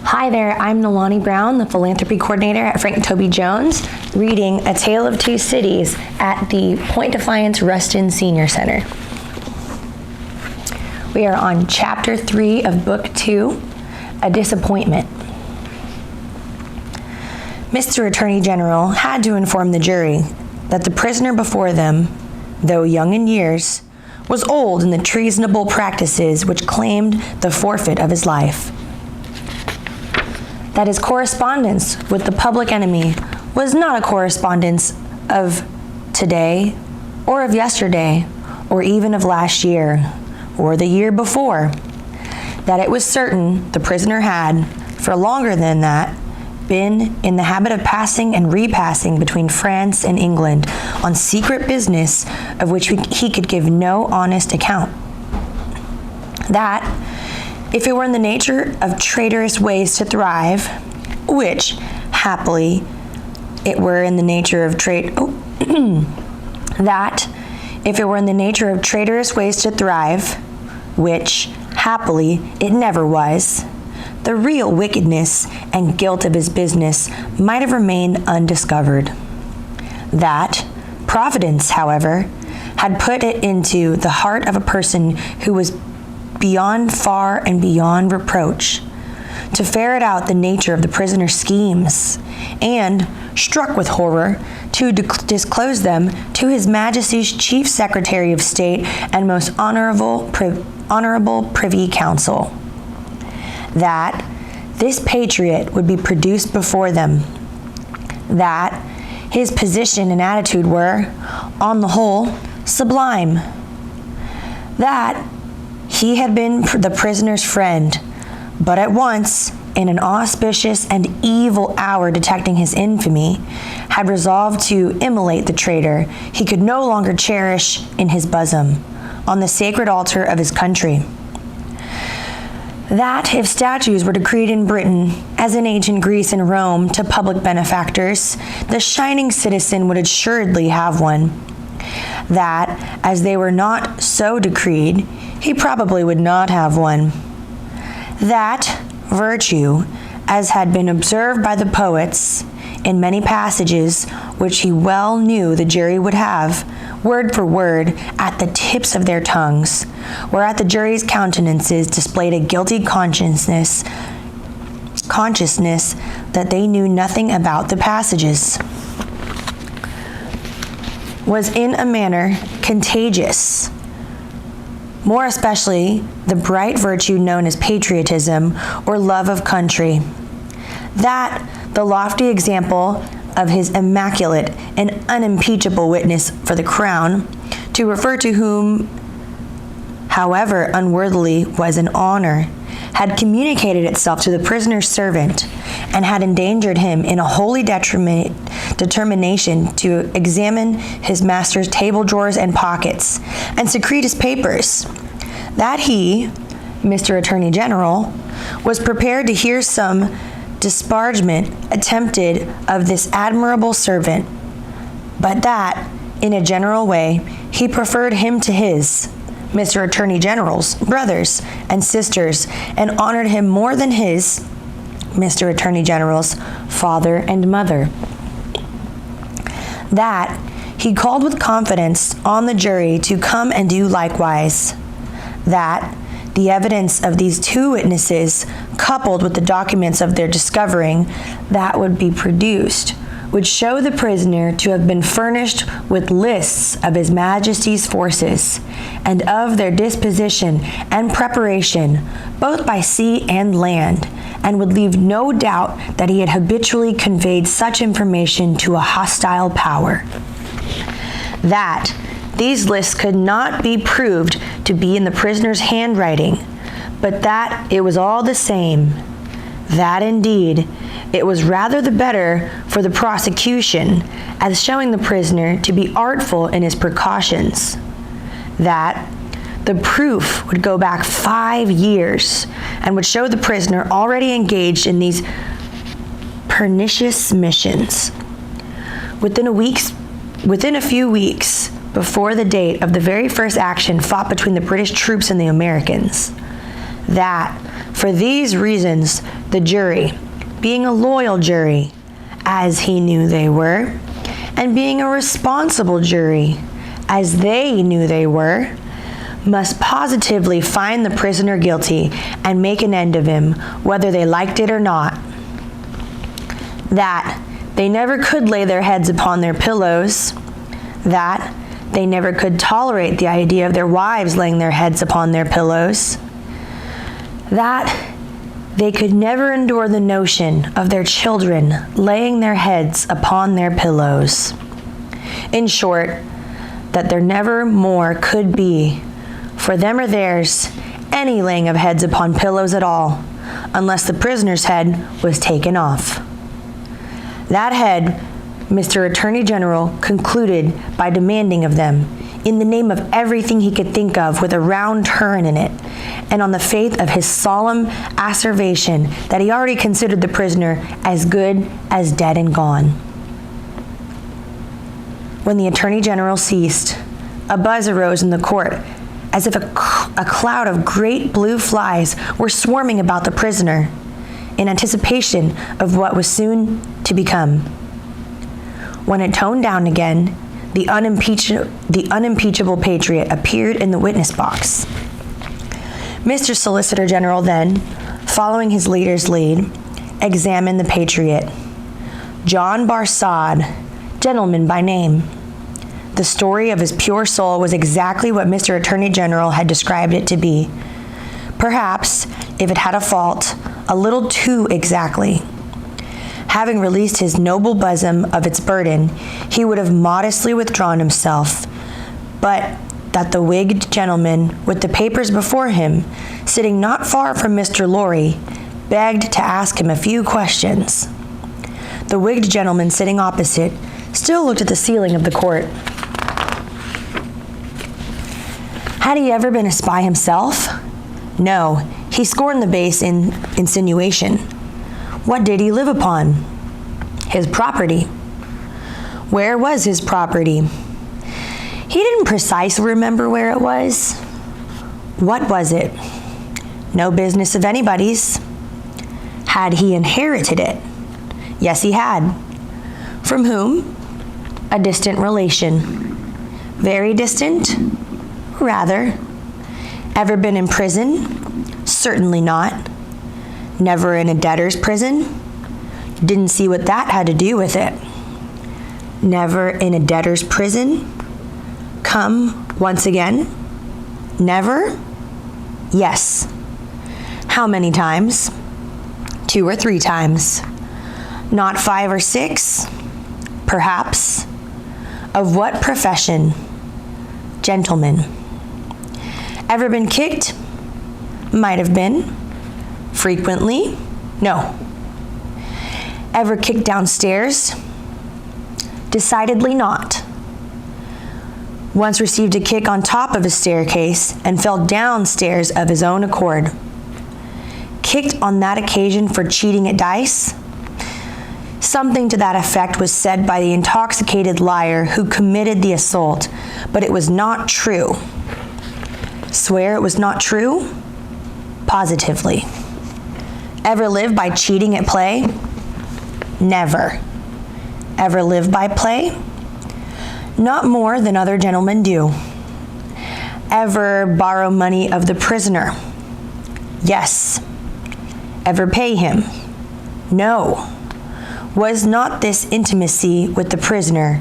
Hi there, I'm Nalani Brown, the Philanthropy Coordinator at Frank Toby Jones, reading A Tale of Two Cities at the Point Defiance Ruston Senior Center. We are on Chapter 3 of Book 2, A Disappointment. Mr. Attorney General had to inform the jury that the prisoner before them, though young in years, was old in the treasonable practices which claimed the forfeit of his life. That his correspondence with the public enemy was not a correspondence of today or of yesterday or even of last year or the year before. That it was certain the prisoner had, for longer than that, been in the habit of passing and repassing between France and England on secret business of which he could give no honest account. That, if it were in the nature of traitorous ways to thrive, which, happily, it were in the nature of that, if it were in the nature of traitorous ways to thrive, which, happily, it never was, the real wickedness and guilt of his business might have remained undiscovered. That, Providence, however, had put it into the heart of a person who was beyond far and beyond reproach, to ferret out the nature of the prisoner's schemes, and, struck with horror, to disclose them to His Majesty's Chief Secretary of State and most honorable Privy Council. That this patriot would be produced before them. That his position and attitude were, on the whole, sublime. That he had been the prisoner's friend, but at once, in an auspicious and evil hour detecting his infamy, had resolved to immolate the traitor he could no longer cherish in his bosom, on the sacred altar of his country. That if statues were decreed in Britain, as in ancient Greece and Rome, to public benefactors, the shining citizen would assuredly have one. That, as they were not so decreed, he probably would not have one. That virtue, as had been observed by the poets, in many passages which he well knew the jury would have, word for word, at the tips of their tongues, whereat the jury's countenances displayed a guilty consciousness that they knew nothing about the passages, was in a manner contagious, more especially the bright virtue known as patriotism or love of country. That the lofty example of his immaculate and unimpeachable witness for the crown, to refer to whom, however unworthily, was an honor, had communicated itself to the prisoner's servant, and had endangered him in a holy determination to examine his master's table drawers and pockets, and secrete his papers. That he, Mr. Attorney General, was prepared to hear some disparagement attempted of this admirable servant, but that, in a general way, he preferred him to his, Mr. Attorney General's, brothers and sisters, and honored him more than his, Mr. Attorney General's, father and mother. That he called with confidence on the jury to come and do likewise. That the evidence of these two witnesses, coupled with the documents of their discovering that would be produced, would show the prisoner to have been furnished with lists of His Majesty's forces, and of their disposition and preparation, both by sea and land, and would leave no doubt that he had habitually conveyed such information to a hostile power. That these lists could not be proved to be in the prisoner's handwriting, but that it was all the same. That indeed, it was rather the better for the prosecution, as showing the prisoner to be artful in his precautions. That the proof would go back 5 years, and would show the prisoner already engaged in these pernicious missions. Within a few weeks, before the date of the very first action fought between the British troops and the Americans, That, for these reasons, the jury, being a loyal jury, as he knew they were, and being a responsible jury, as they knew they were, must positively find the prisoner guilty and make an end of him, whether they liked it or not. That they never could lay their heads upon their pillows. That they never could tolerate the idea of their wives laying their heads upon their pillows. That they could never endure the notion of their children laying their heads upon their pillows. In short, that there never more could be, for them or theirs, any laying of heads upon pillows at all, unless the prisoner's head was taken off. That head, Mr. Attorney General concluded by demanding of them, in the name of everything he could think of with a round turn in it, and on the faith of his solemn asseveration that he already considered the prisoner as good as dead and gone. When the Attorney General ceased, a buzz arose in the court, as if a cloud of great blue flies were swarming about the prisoner, in anticipation of what was soon to become. When it toned down again, the unimpeachable patriot appeared in the witness box. Mr. Solicitor General then, following his leader's lead, examined the patriot. John Barsad, gentleman by name. The story of his pure soul was exactly what Mr. Attorney General had described it to be. Perhaps, if it had a fault, a little too exactly. Having released his noble bosom of its burden, he would have modestly withdrawn himself, but that the wigged gentleman with the papers before him, sitting not far from Mr. Lorry, begged to ask him a few questions. The wigged gentleman sitting opposite still looked at the ceiling of the court. Had he ever been a spy himself? No, he scorned the base insinuation. What did he live upon? His property. Where was his property? He didn't precisely remember where it was. What was it? No business of anybody's. Had he inherited it? Yes, he had. From whom? A distant relation. Very distant? Rather. Ever been in prison? Certainly not. Never in a debtor's prison? Didn't see what that had to do with it. Never in a debtor's prison? Come once again? Never? Yes. How many times? 2 or 3 times. Not 5 or 6? Perhaps. Of what profession? Gentleman. Ever been kicked? Might have been. Frequently? No. Ever kicked downstairs? Decidedly not. Once received a kick on top of a staircase and fell downstairs of his own accord. Kicked on that occasion for cheating at dice? Something to that effect was said by the intoxicated liar who committed the assault, but it was not true. Swear it was not true? Positively. Ever live by cheating at play? Never. Ever live by play? Not more than other gentlemen do. Ever borrow money of the prisoner? Yes. Ever pay him? No. Was not this intimacy with the prisoner,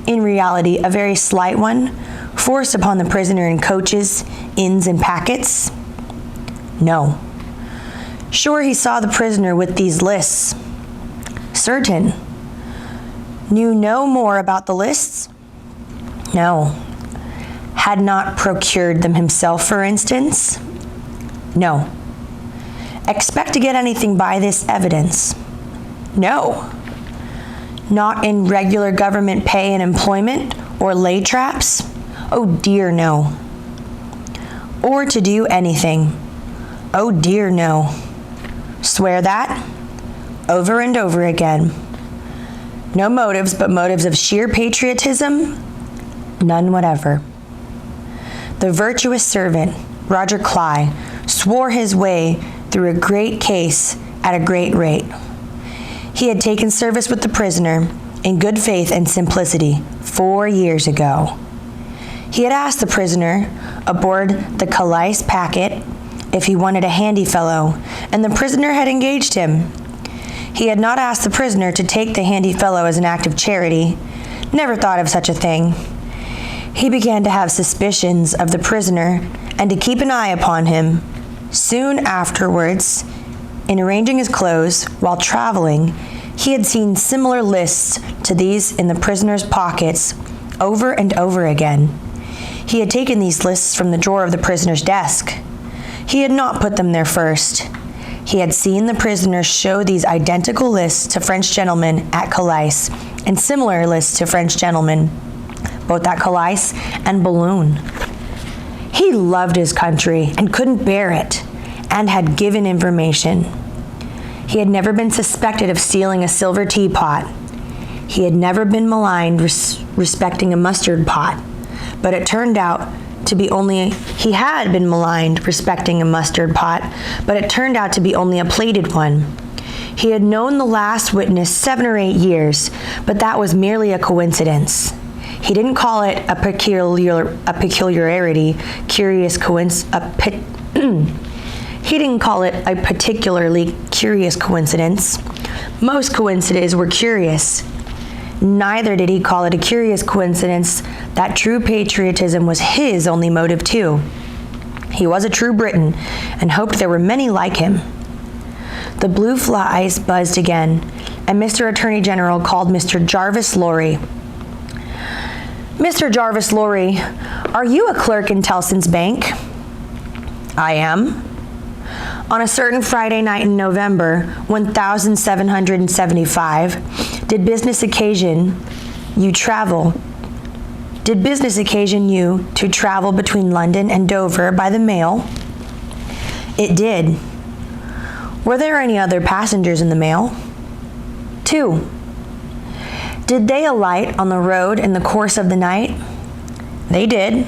in reality a very slight one, forced upon the prisoner in coaches, inns, and packets? No. Sure he saw the prisoner with these lists? Certain. Knew no more about the lists? No. Had not procured them himself, for instance? No. Expect to get anything by this evidence? No. Not in regular government pay and employment or lay traps? Oh dear, no. Or to do anything? Oh dear, no. Swear that? Over and over again. No motives but motives of sheer patriotism? None whatever. The virtuous servant, Roger Cly, swore his way through a great case at a great rate. He had taken service with the prisoner in good faith and simplicity 4 years ago. He had asked the prisoner aboard the Calais packet if he wanted a handy fellow, and the prisoner had engaged him. He had not asked the prisoner to take the handy fellow as an act of charity, never thought of such a thing. He began to have suspicions of the prisoner and to keep an eye upon him. Soon afterwards, in arranging his clothes while traveling, he had seen similar lists to these in the prisoner's pockets over and over again. He had taken these lists from the drawer of the prisoner's desk. He had not put them there first. He had seen the prisoner show these identical lists to French gentlemen at Calais and similar lists to French gentlemen, both at Calais and Boulogne. He loved his country and couldn't bear it, and had given information. He had never been suspected of stealing a silver teapot. He had never been maligned respecting a mustard pot, but it turned out to be only he had been maligned respecting a mustard pot, but it turned out to be only a plated one. He had known the last witness 7 or 8 years, but that was merely a coincidence. He didn't call it a peculiarity, curious coincidence. He didn't call it a particularly curious coincidence. Most coincidences were curious. Neither did he call it a curious coincidence that true patriotism was his only motive too. He was a true Briton and hoped there were many like him. The blue flies buzzed again, and Mr. Attorney General called Mr. Jarvis Lorry. Mr. Jarvis Lorry, are you a clerk in Tellson's Bank? I am. On a certain Friday night in November, 1775, did business occasion you to travel between London and Dover by the mail? It did. Were there any other passengers in the mail? 2. Did they alight on the road in the course of the night? They did.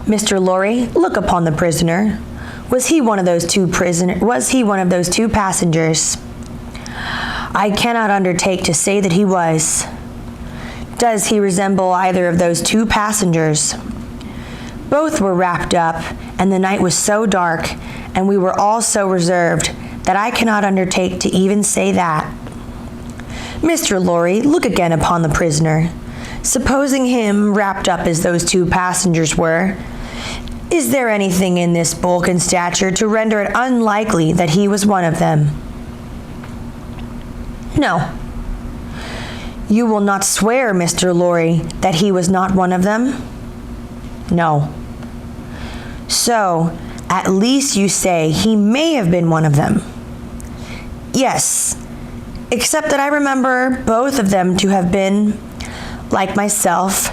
Mr. Lorry, look upon the prisoner. Was he one of those two passengers? I cannot undertake to say that he was. Does he resemble either of those two passengers? Both were wrapped up, and the night was so dark, and we were all so reserved, that I cannot undertake to even say that. Mr. Lorry, look again upon the prisoner. Supposing him wrapped up as those two passengers were, is there anything in this bulk and stature to render it unlikely that he was one of them? No. You will not swear, Mr. Lorry, that he was not one of them? No. So, at least you say he may have been one of them? Yes, except that I remember both of them to have been, like myself,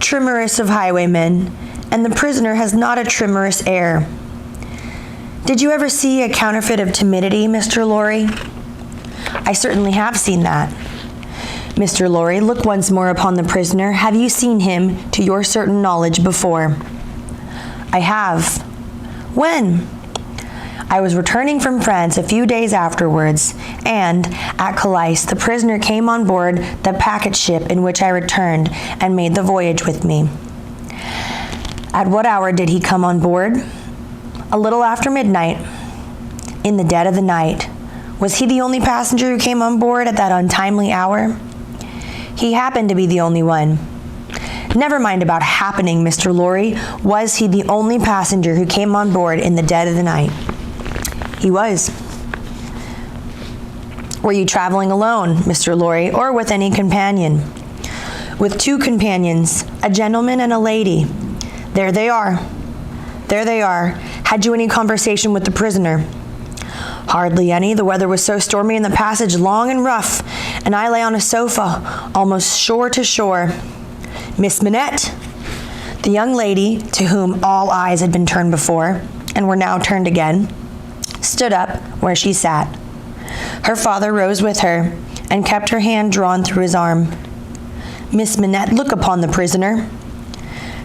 timorous of highwaymen, and the prisoner has not a timorous air. Did you ever see a counterfeit of timidity, Mr. Lorry? I certainly have seen that. Mr. Lorry, look once more upon the prisoner. Have you seen him, to your certain knowledge, before? I have. When? I was returning from France a few days afterwards, and, at Calais, the prisoner came on board the packet ship in which I returned and made the voyage with me. At what hour did he come on board? A little after midnight. In the dead of the night. Was he the only passenger who came on board at that untimely hour? He happened to be the only one. Never mind about happening, Mr. Lorry. Was he the only passenger who came on board in the dead of the night? He was. Were you traveling alone, Mr. Lorry, or with any companion? With 2 companions, a gentleman and a lady. There they are. There they are. Had you any conversation with the prisoner? Hardly any. The weather was so stormy and the passage long and rough, and I lay on a sofa, almost shore to shore. Miss Minette, the young lady to whom all eyes had been turned before, and were now turned again, stood up where she sat. Her father rose with her, and kept her hand drawn through his arm. Miss Minette, look upon the prisoner.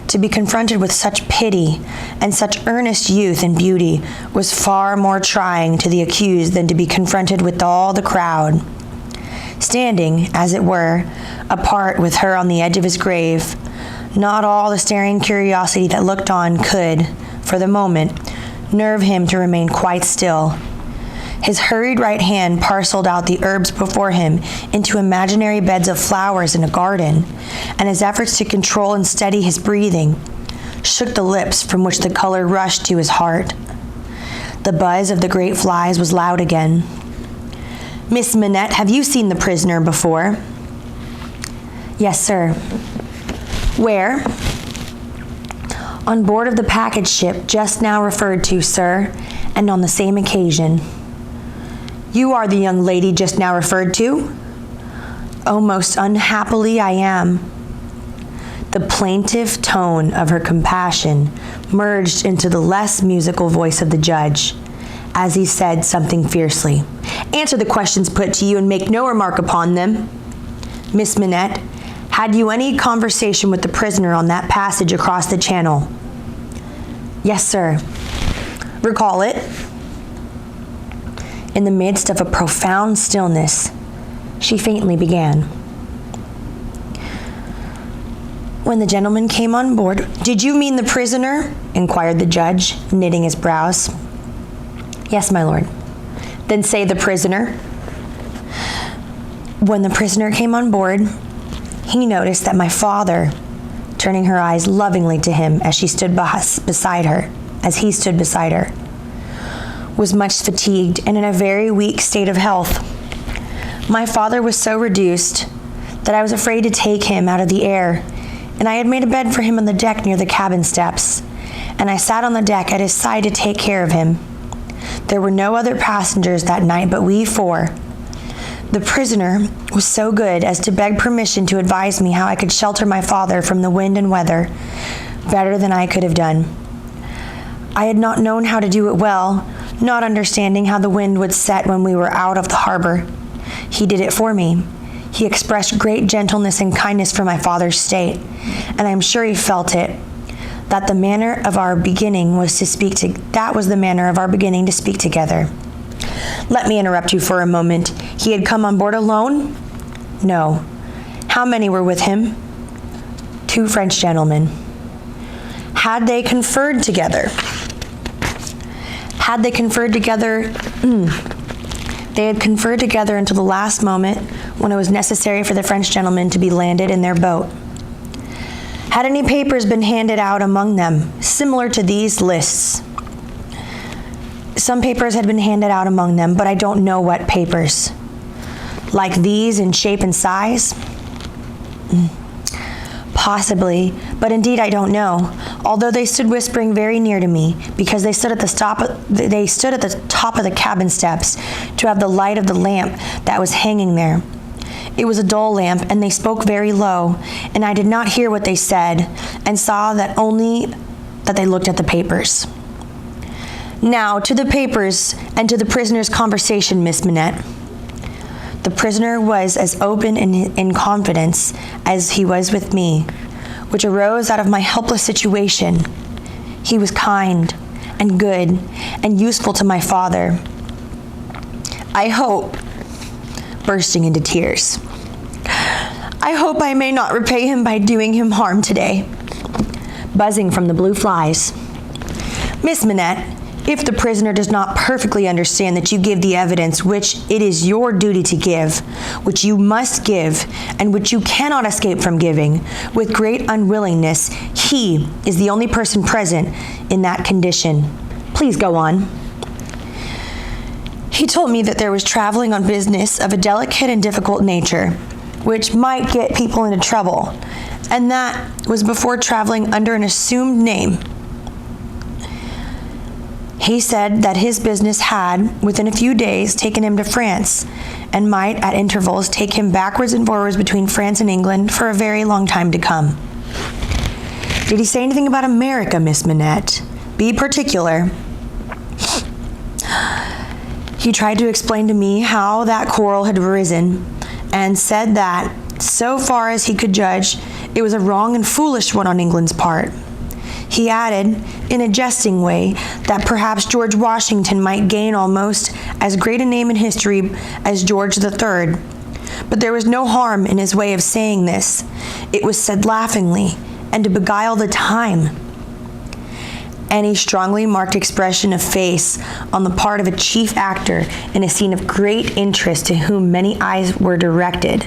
To be confronted with such pity and such earnest youth and beauty was far more trying to the accused than to be confronted with all the crowd. Standing, as it were, apart with her on the edge of his grave, not all the staring curiosity that looked on could, for the moment, nerve him to remain quite still. His hurried right hand parceled out the herbs before him into imaginary beds of flowers in a garden, and his efforts to control and steady his breathing shook the lips from which the color rushed to his heart. The buzz of the great flies was loud again. "Miss Manette, have you seen the prisoner before?" "Yes, sir." "Where?" "On board of the package ship just now referred to, sir, and on the same occasion." "You are the young lady just now referred to?" "Oh, most unhappily I am." The plaintive tone of her compassion merged into the less musical voice of the judge, as he said something fiercely. "Answer the questions put to you and make no remark upon them. Miss Manette, had you any conversation with the prisoner on that passage across the channel?" "Yes, sir." "Recall it." In the midst of a profound stillness, she faintly began. "When the gentleman came on board—" "Did you mean the prisoner?" inquired the judge, knitting his brows. "Yes, my lord." "Then say the prisoner." "When the prisoner came on board, he noticed that my father," turning her eyes lovingly to him as she stood beside her, "was much fatigued and in a very weak state of health. My father was so reduced that I was afraid to take him out of the air, and I had made a bed for him on the deck near the cabin steps, and I sat on the deck at his side to take care of him. There were no other passengers that night but we four. The prisoner was so good as to beg permission to advise me how I could shelter my father from the wind and weather better than I could have done. I had not known how to do it well, not understanding how the wind would set when we were out of the harbor. He did it for me. He expressed great gentleness and kindness for my father's state, and I am sure he felt it. That was the manner of our beginning to speak together." "Let me interrupt you for a moment. He had come on board alone?" "No." "How many were with him?" "2 French gentlemen." "Had they conferred together?" "Had they conferred together?" "They had conferred together until the last moment, when it was necessary for the French gentlemen to be landed in their boat." "Had any papers been handed out among them, similar to these lists?" "Some papers had been handed out among them, but I don't know what papers." "Like these in shape and size?" "Possibly, but indeed I don't know, although they stood whispering very near to me, because they stood at the top of the cabin steps to have the light of the lamp that was hanging there. It was a dull lamp, and they spoke very low, and I did not hear what they said, and saw that only that they looked at the papers." "Now, to the papers and to the prisoner's conversation, Miss Manette." "The prisoner was as open in confidence as he was with me, which arose out of my helpless situation. He was kind and good and useful to my father. I hope," bursting into tears, "I hope I may not repay him by doing him harm today," buzzing from the blue flies. "Miss Manette, if the prisoner does not perfectly understand that you give the evidence which it is your duty to give, which you must give, and which you cannot escape from giving, with great unwillingness, he is the only person present in that condition. Please go on." "He told me that there was traveling on business of a delicate and difficult nature, which might get people into trouble, and that was before traveling under an assumed name. He said that his business had, within a few days, taken him to France, and might, at intervals, take him backwards and forwards between France and England for a very long time to come." "Did he say anything about America, Miss Manette? Be particular." "He tried to explain to me how that quarrel had arisen, and said that, so far as he could judge, it was a wrong and foolish one on England's part. He added, in a jesting way, that perhaps George Washington might gain almost as great a name in history as George III. But there was no harm in his way of saying this. It was said laughingly, and to beguile the time. Any strongly marked expression of face on the part of a chief actor in a scene of great interest to whom many eyes were directed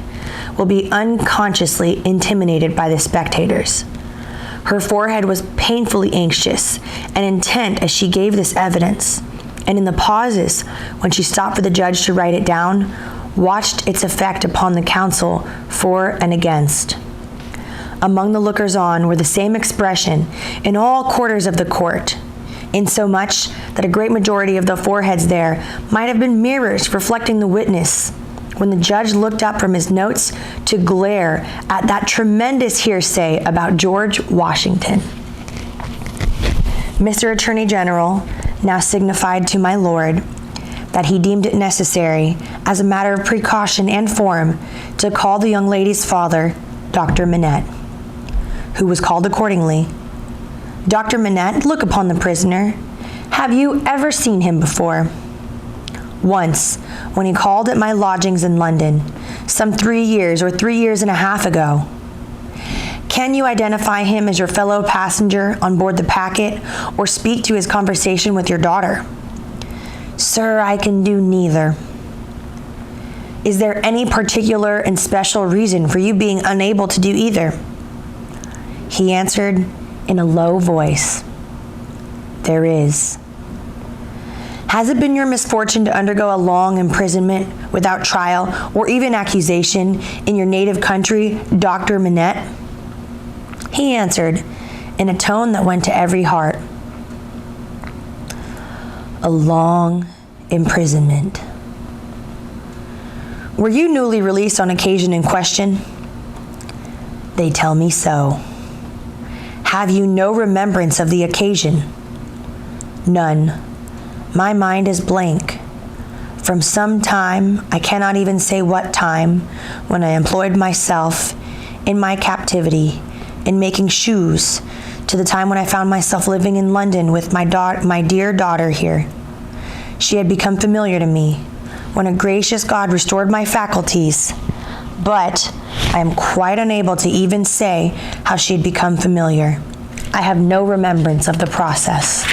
will be unconsciously intimidated by the spectators. Her forehead was painfully anxious and intent as she gave this evidence, and in the pauses when she stopped for the judge to write it down, watched its effect upon the counsel for and against. Among the lookers-on were the same expression in all quarters of the court, insomuch that a great majority of the foreheads there might have been mirrors reflecting the witness, when the judge looked up from his notes to glare at that tremendous hearsay about George Washington. Mr. Attorney General now signified to my lord that he deemed it necessary, as a matter of precaution and form, to call the young lady's father, Dr. Manette, who was called accordingly. Dr. Manette, look upon the prisoner. Have you ever seen him before? Once, when he called at my lodgings in London, some 3 years or 3 years and a half ago. Can you identify him as your fellow passenger on board the packet, or speak to his conversation with your daughter? Sir, I can do neither. Is there any particular and special reason for you being unable to do either? He answered in a low voice, there is. Has it been your misfortune to undergo a long imprisonment without trial or even accusation in your native country, Dr. Manette? He answered in a tone that went to every heart, a long imprisonment. Were you newly released on occasion in question? They tell me so. Have you no remembrance of the occasion? None. My mind is blank. From some time, I cannot even say what time, when I employed myself in my captivity in making shoes, to the time when I found myself living in London with my dear daughter here. She had become familiar to me, when a gracious God restored my faculties, but I am quite unable to even say how she had become familiar. I have no remembrance of the process.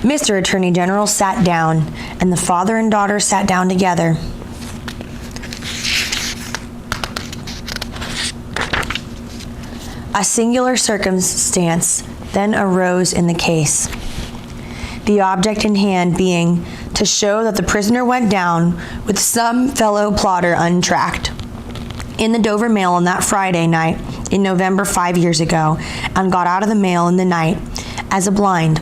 Mr. Attorney General sat down, and the father and daughter sat down together. A singular circumstance then arose in the case, the object in hand being to show that the prisoner went down with some fellow plotter untracked in the Dover mail on that Friday night in November 5 years ago, and got out of the mail in the night as a blind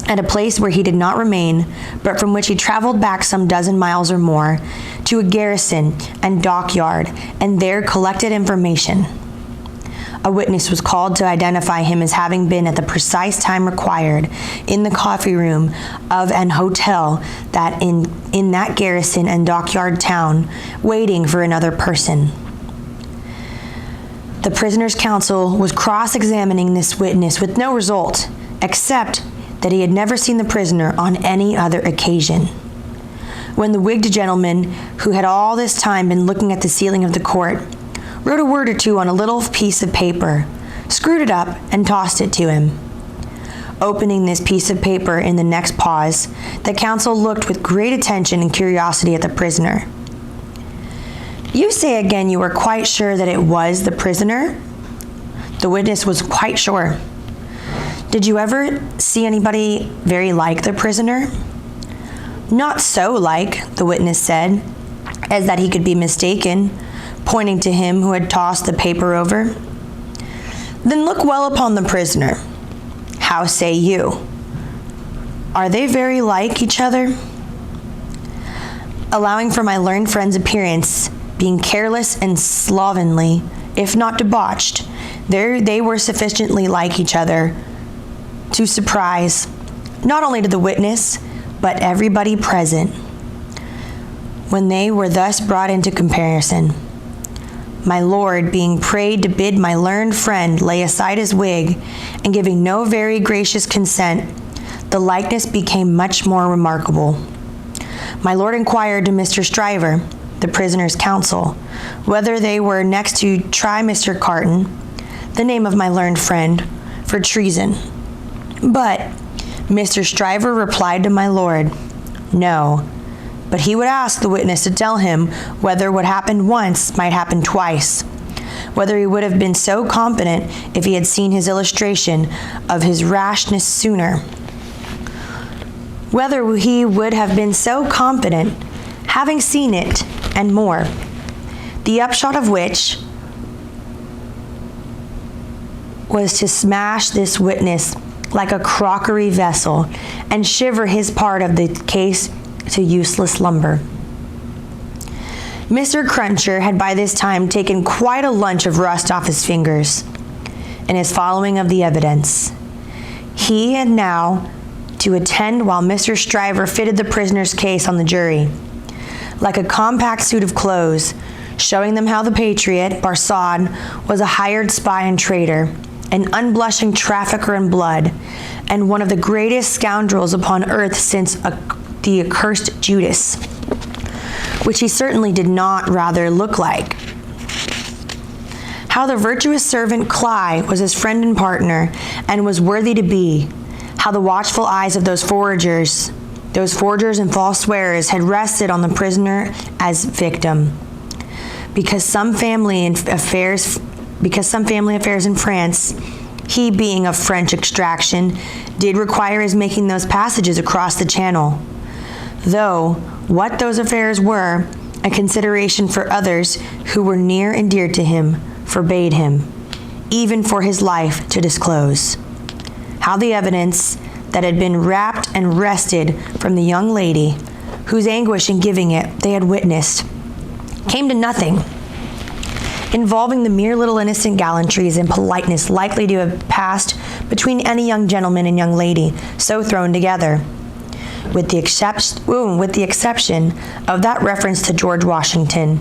at a place where he did not remain, but from which he traveled back some dozen miles or more to a garrison and dockyard, and there collected information. A witness was called to identify him as having been at the precise time required in the coffee room of an hotel that in that garrison and dockyard town, waiting for another person. The prisoner's counsel was cross-examining this witness with no result, except that he had never seen the prisoner on any other occasion. When the wigged gentleman, who had all this time been looking at the ceiling of the court, wrote a word or two on a little piece of paper, screwed it up, and tossed it to him. Opening this piece of paper in the next pause, the counsel looked with great attention and curiosity at the prisoner. You say again you were quite sure that it was the prisoner? The witness was quite sure. Did you ever see anybody very like the prisoner? Not so like, the witness said, as that he could be mistaken, pointing to him who had tossed the paper over. Then look well upon the prisoner. How say you? Are they very like each other? Allowing for my learned friend's appearance being careless and slovenly, if not debauched, they were sufficiently like each other to surprise not only to the witness, but everybody present. When they were thus brought into comparison, my lord being prayed to bid my learned friend lay aside his wig, and giving no very gracious consent, the likeness became much more remarkable. My lord inquired to Mr. Stryver, the prisoner's counsel, whether they were next to try Mr. Carton, the name of my learned friend, for treason. But Mr. Stryver replied to my lord, no, but he would ask the witness to tell him whether what happened once might happen twice, whether he would have been so competent if he had seen his illustration of his rashness sooner, whether he would have been so competent, having seen it, and more, the upshot of which was to smash this witness like a crockery vessel and shiver his part of the case to useless lumber. Mr. Cruncher had by this time taken quite a lunch of rust off his fingers in his following of the evidence. He had now to attend while Mr. Stryver fitted the prisoner's case on the jury, like a compact suit of clothes, showing them how the patriot, Barsad, was a hired spy and traitor, an unblushing trafficker in blood, and one of the greatest scoundrels upon earth since the accursed Judas, which he certainly did not rather look like. How the virtuous servant Cly was his friend and partner, and was worthy to be. How the watchful eyes of those forgers and false swearers had rested on the prisoner as victim. Because some family affairs in France, he being of French extraction, did require his making those passages across the channel. Though what those affairs were, a consideration for others who were near and dear to him, forbade him, even for his life, to disclose. How the evidence that had been rapt and wrested from the young lady, whose anguish in giving it they had witnessed, came to nothing, involving the mere little innocent gallantries and politeness likely to have passed between any young gentleman and young lady so thrown together, with the exception of that reference to George Washington,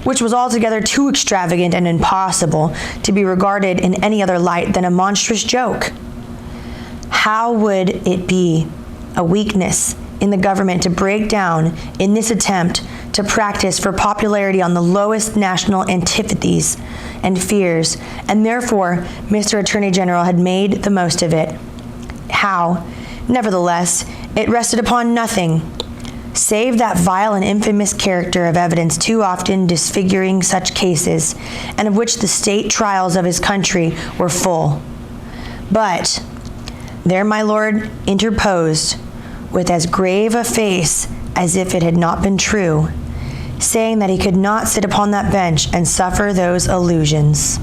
which was altogether too extravagant and impossible to be regarded in any other light than a monstrous joke. How would it be a weakness in the government to break down in this attempt to practice for popularity on the lowest national antipathies and fears, and therefore Mr. Attorney General had made the most of it? How, nevertheless, it rested upon nothing, save that vile and infamous character of evidence too often disfiguring such cases, and of which the state trials of his country were full. But there my lord interposed, with as grave a face as if it had not been true, saying that he could not sit upon that bench and suffer those illusions.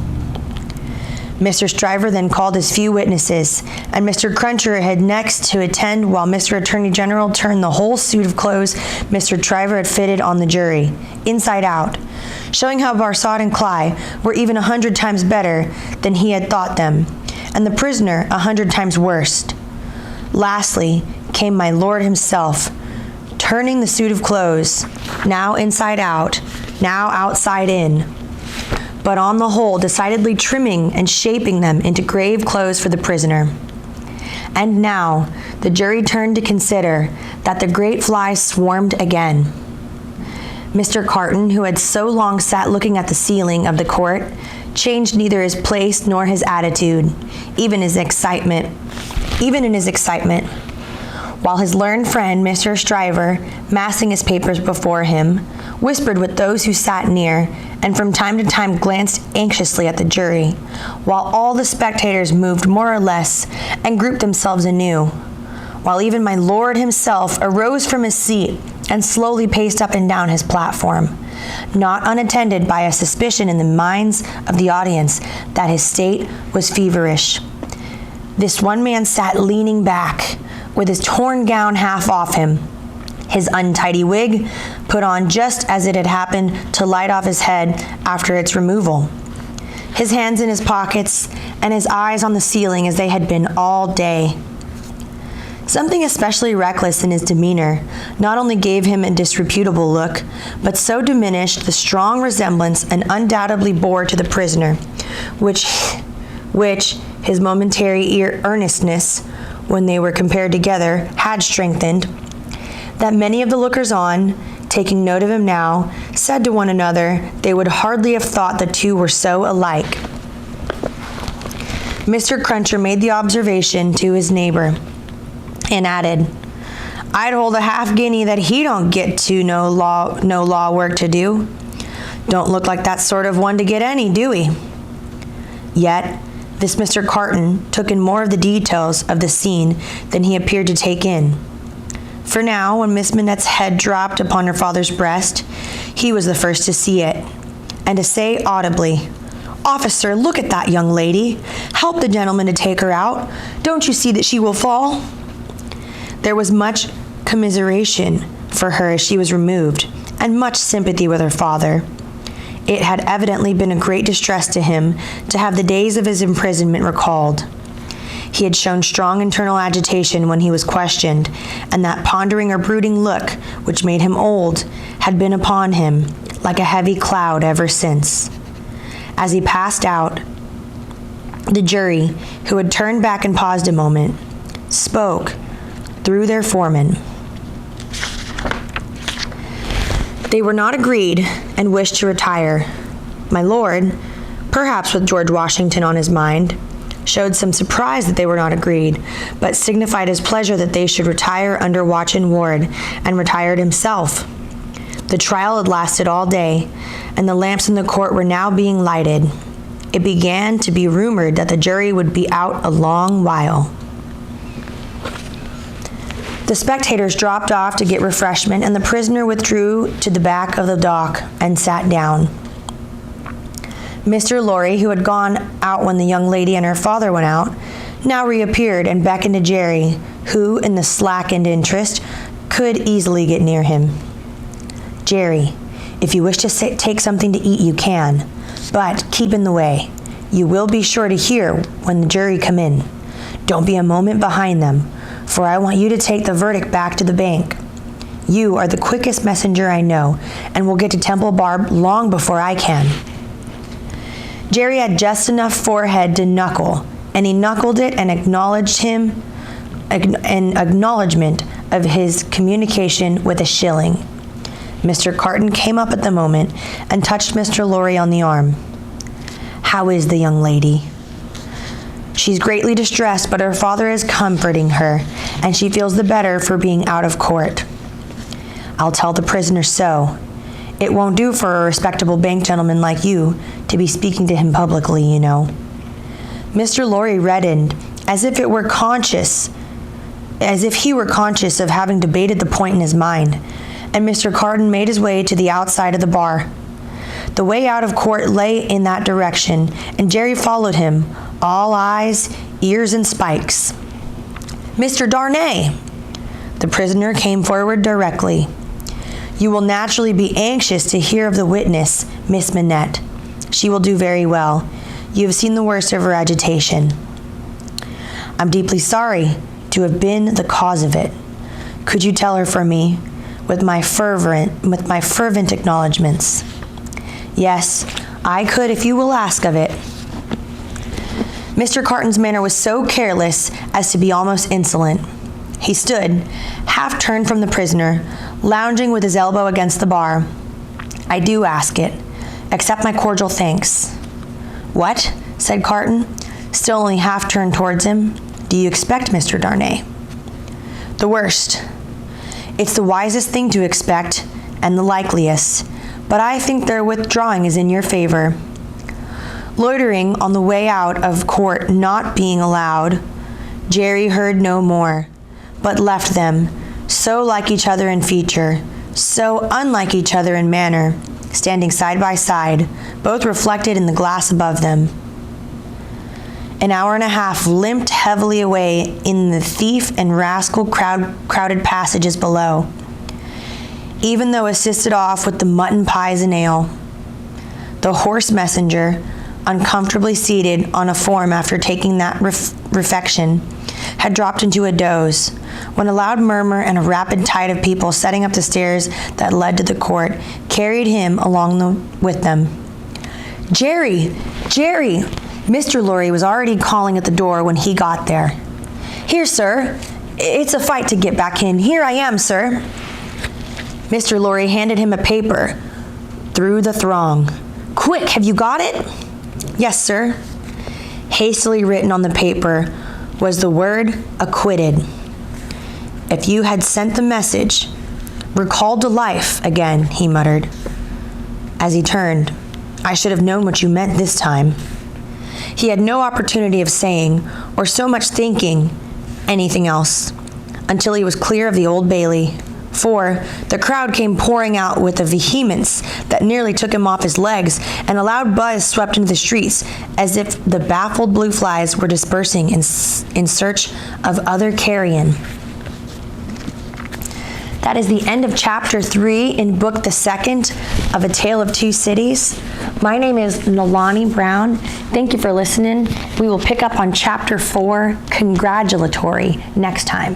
Mr. Stryver then called his few witnesses, and Mr. Cruncher had next to attend while Mr. Attorney General turned the whole suit of clothes Mr. Stryver had fitted on the jury, inside out, showing how Barsad and Cly were even 100 times better than he had thought them, and the prisoner 100 times worse. Lastly came my lord himself, turning the suit of clothes, now inside out, now outside in, but on the whole decidedly trimming and shaping them into grave clothes for the prisoner. And now the jury turned to consider that the great flies swarmed again. Mr. Carton, who had so long sat looking at the ceiling of the court, changed neither his place nor his attitude, even in his excitement, while his learned friend, Mr. Stryver, massing his papers before him, whispered with those who sat near, and from time to time glanced anxiously at the jury, while all the spectators moved more or less and grouped themselves anew, while even my lord himself arose from his seat and slowly paced up and down his platform, not unattended by a suspicion in the minds of the audience that his state was feverish. This one man sat leaning back, with his torn gown half off him, his untidy wig put on just as it had happened to light off his head after its removal, his hands in his pockets and his eyes on the ceiling as they had been all day. Something especially reckless in his demeanor not only gave him a disreputable look, but so diminished the strong resemblance and undoubtedly bore to the prisoner, which his momentary earnestness, when they were compared together, had strengthened, that many of the lookers-on, taking note of him now, said to one another they would hardly have thought the two were so alike. Mr. Cruncher made the observation to his neighbor and added, "I'd hold a half-guinea that he don't get to no law work to do. Don't look like that sort of one to get any, do he?" Yet, this Mr. Carton took in more of the details of the scene than he appeared to take in. For now, when Miss Minette's head dropped upon her father's breast, he was the first to see it, and to say audibly, "Officer, look at that young lady. Help the gentleman to take her out. Don't you see that she will fall?" There was much commiseration for her as she was removed, and much sympathy with her father. It had evidently been a great distress to him to have the days of his imprisonment recalled. He had shown strong internal agitation when he was questioned, and that pondering or brooding look, which made him old, had been upon him like a heavy cloud ever since. As he passed out, the jury, who had turned back and paused a moment, spoke through their foreman. They were not agreed and wished to retire. My lord, perhaps with George Washington on his mind, showed some surprise that they were not agreed, but signified his pleasure that they should retire under watch and ward, and retired himself. The trial had lasted all day, and the lamps in the court were now being lighted. It began to be rumored that the jury would be out a long while. The spectators dropped off to get refreshment, and the prisoner withdrew to the back of the dock and sat down. Mr. Lorry, who had gone out when the young lady and her father went out, now reappeared and beckoned to Jerry, who, in the slackened interest, could easily get near him. "Jerry, if you wish to take something to eat, you can, but keep in the way. You will be sure to hear when the jury come in. Don't be a moment behind them, for I want you to take the verdict back to the bank. You are the quickest messenger I know, and will get to Temple Bar long before I can." Jerry had just enough forehead to knuckle, and he knuckled it and acknowledged him in acknowledgement of his communication with a shilling. Mr. Carton came up at the moment and touched Mr. Lorry on the arm. "How is the young lady?" "She's greatly distressed, but her father is comforting her, and she feels the better for being out of court." "I'll tell the prisoner so. It won't do for a respectable bank gentleman like you to be speaking to him publicly, you know." Mr. Lorry reddened, as if he were conscious of having debated the point in his mind, and Mr. Carton made his way to the outside of the bar. The way out of court lay in that direction, and Jerry followed him, all eyes, ears, and spikes. "Mr. Darnay!" The prisoner came forward directly. "You will naturally be anxious to hear of the witness, Miss Minette. She will do very well. You have seen the worst of her agitation." "I'm deeply sorry to have been the cause of it. Could you tell her for me, with my fervent acknowledgments?" "Yes, I could if you will ask of it." Mr. Carton's manner was so careless as to be almost insolent. He stood, half turned from the prisoner, lounging with his elbow against the bar. "I do ask it. Accept my cordial thanks." "What?" said Carton, still only half turned towards him. "Do you expect, Mr. Darnay?" "The worst. It's the wisest thing to expect, and the likeliest, but I think their withdrawing is in your favor." Loitering on the way out of court not being allowed, Jerry heard no more, but left them, so like each other in feature, so unlike each other in manner, standing side by side, both reflected in the glass above them. An hour and a half limped heavily away in the thief and rascal crowded passages below, even though assisted off with the mutton pies and ale. The horse messenger, uncomfortably seated on a form after taking that refection, had dropped into a doze when a loud murmur and a rapid tide of people setting up the stairs that led to the court carried him along with them. "Jerry! Jerry!" Mr. Lorry was already calling at the door when he got there. "Here, sir. It's a fight to get back in. Here I am, sir." Mr. Lorry handed him a paper through the throng. "Quick, have you got it?" "Yes, sir." Hastily written on the paper was the word acquitted. "If you had sent the message, recalled to life again," he muttered. As he turned, "I should have known what you meant this time." He had no opportunity of saying, or so much thinking, anything else, until he was clear of the Old Bailey, for the crowd came pouring out with a vehemence that nearly took him off his legs, and a loud buzz swept into the streets as if the baffled blue flies were dispersing in search of other carrion. That is the end of chapter 3 in book the second of A Tale of Two Cities. My name is Nalani Brown. Thank you for listening. We will pick up on chapter 4, Congratulatory, next time.